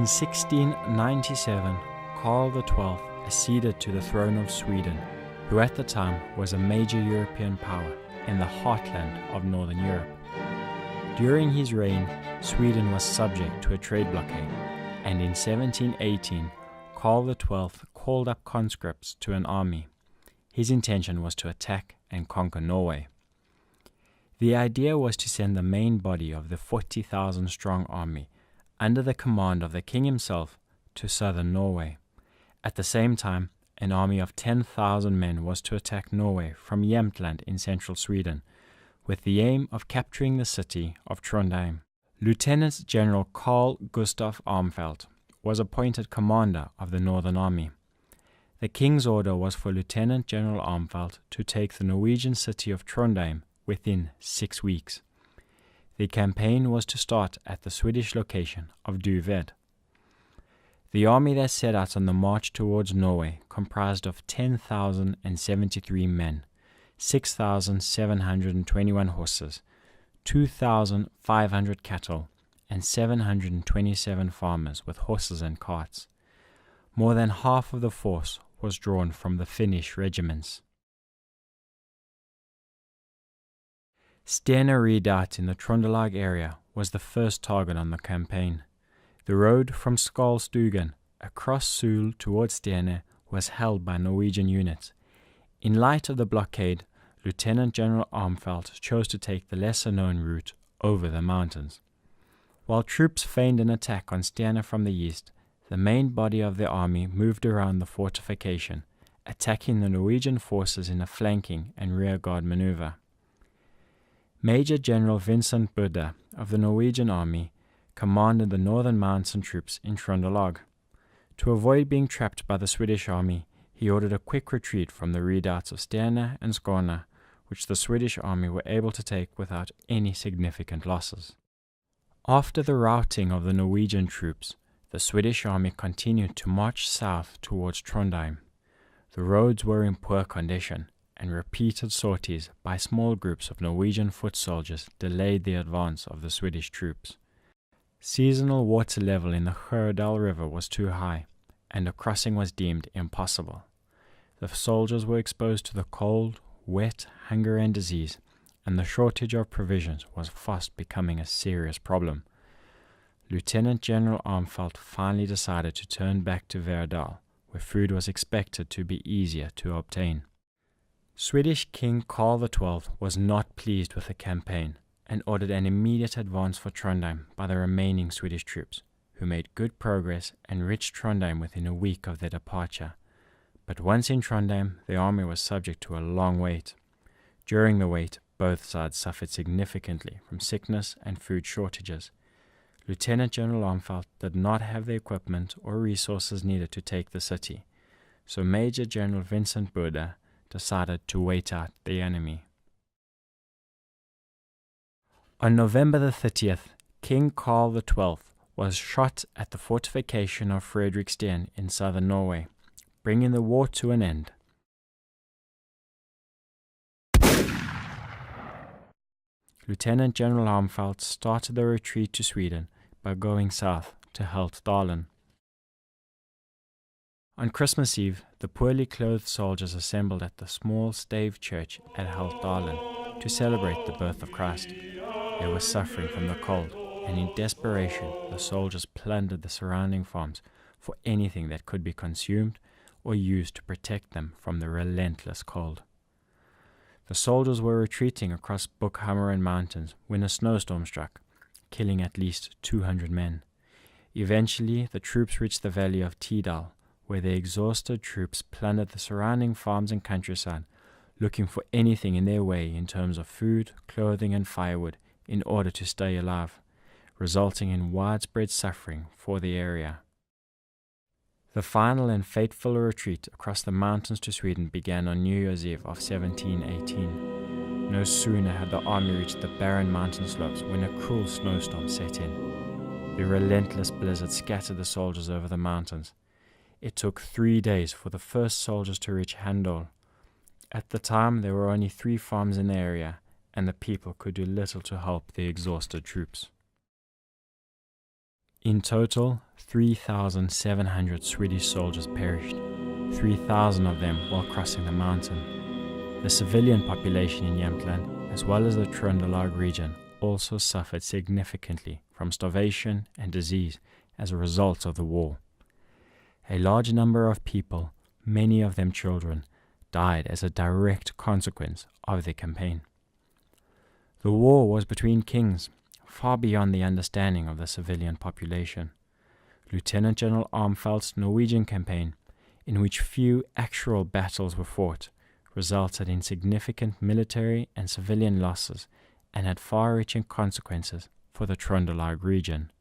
In 1697, Karl XII acceded to the throne of Sweden, who at the time was a major European power in the heartland of Northern Europe. During his reign, Sweden was subject to a trade blockade, and in 1718, Karl XII called up conscripts to an army. His intention was to attack and conquer Norway. The idea was to send the main body of the 40,000-strong army under the command of the king himself to southern Norway. At the same time, an army of 10,000 men was to attack Norway from Jämtland in central Sweden, with the aim of capturing the city of Trondheim. Lieutenant General Carl Gustav Armfeldt was appointed commander of the Northern Army. The king's order was for Lieutenant General Armfeldt to take the Norwegian city of Trondheim within 6 weeks. The campaign was to start at the Swedish location of Duved. The army that set out on the march towards Norway comprised of 10,073 men, 6,721 horses, 2,500 cattle, and 727 farmers with horses and carts. More than half of the force was drawn from the Finnish regiments. Stena Redoubt in the Trondelag area was the first target on the campaign. The road from Skarlstugen across Sul towards Stena was held by Norwegian units. In light of the blockade, Lieutenant General Armfeldt chose to take the lesser-known route over the mountains. While troops feigned an attack on Stena from the east, the main body of the army moved around the fortification, attacking the Norwegian forces in a flanking and rearguard maneuver. Major General Vincent Budde of the Norwegian army commanded the northern mountain troops in Trondelag. To avoid being trapped by the Swedish army, he ordered a quick retreat from the redoubts of Stena and Skåne, which the Swedish army were able to take without any significant losses. After the routing of the Norwegian troops, the Swedish army continued to march south towards Trondheim. The roads were in poor condition, and repeated sorties by small groups of Norwegian foot soldiers delayed the advance of the Swedish troops. Seasonal water level in the Hurdal River was too high, and a crossing was deemed impossible. The soldiers were exposed to the cold, wet, hunger and disease, and the shortage of provisions was fast becoming a serious problem. Lieutenant General Armfeldt finally decided to turn back to Verdal, where food was expected to be easier to obtain. Swedish King Karl XII was not pleased with the campaign and ordered an immediate advance for Trondheim by the remaining Swedish troops, who made good progress and reached Trondheim within a week of their departure. But once in Trondheim, the army was subject to a long wait. During the wait, both sides suffered significantly from sickness and food shortages. Lieutenant General Armfeldt did not have the equipment or resources needed to take the city, so Major General Vincent Budde decided to wait out the enemy. On November the 30th, King Karl XII was shot at the fortification of Fredriksten in southern Norway, bringing the war to an end. Lieutenant General Armfeldt started the retreat to Sweden by going south to Heltdalen. On Christmas Eve, the poorly clothed soldiers assembled at the small stave church at Heltdalen to celebrate the birth of Christ. They were suffering from the cold, and in desperation, the soldiers plundered the surrounding farms for anything that could be consumed or used to protect them from the relentless cold. The soldiers were retreating across Buckhammeren Mountains when a snowstorm struck, killing at least 200 men. Eventually, the troops reached the valley of Tidal, where the exhausted troops plundered the surrounding farms and countryside, looking for anything in their way in terms of food, clothing, and firewood in order to stay alive, resulting in widespread suffering for the area. The final and fateful retreat across the mountains to Sweden began on New Year's Eve of 1718. No sooner had the army reached the barren mountain slopes when a cruel snowstorm set in. The relentless blizzard scattered the soldiers over the mountains. It took 3 days for the first soldiers to reach Handal. At the time, there were only 3 farms in the area, and the people could do little to help the exhausted troops. In total, 3,700 Swedish soldiers perished, 3,000 of them while crossing the mountain. The civilian population in Jämtland, as well as the Trøndelag region, also suffered significantly from starvation and disease as a result of the war. A large number of people, many of them children, died as a direct consequence of the campaign. The war was between kings, far beyond the understanding of the civilian population. Lieutenant General Armfeldt's Norwegian campaign, in which few actual battles were fought, resulted in significant military and civilian losses and had far-reaching consequences for the Trøndelag region.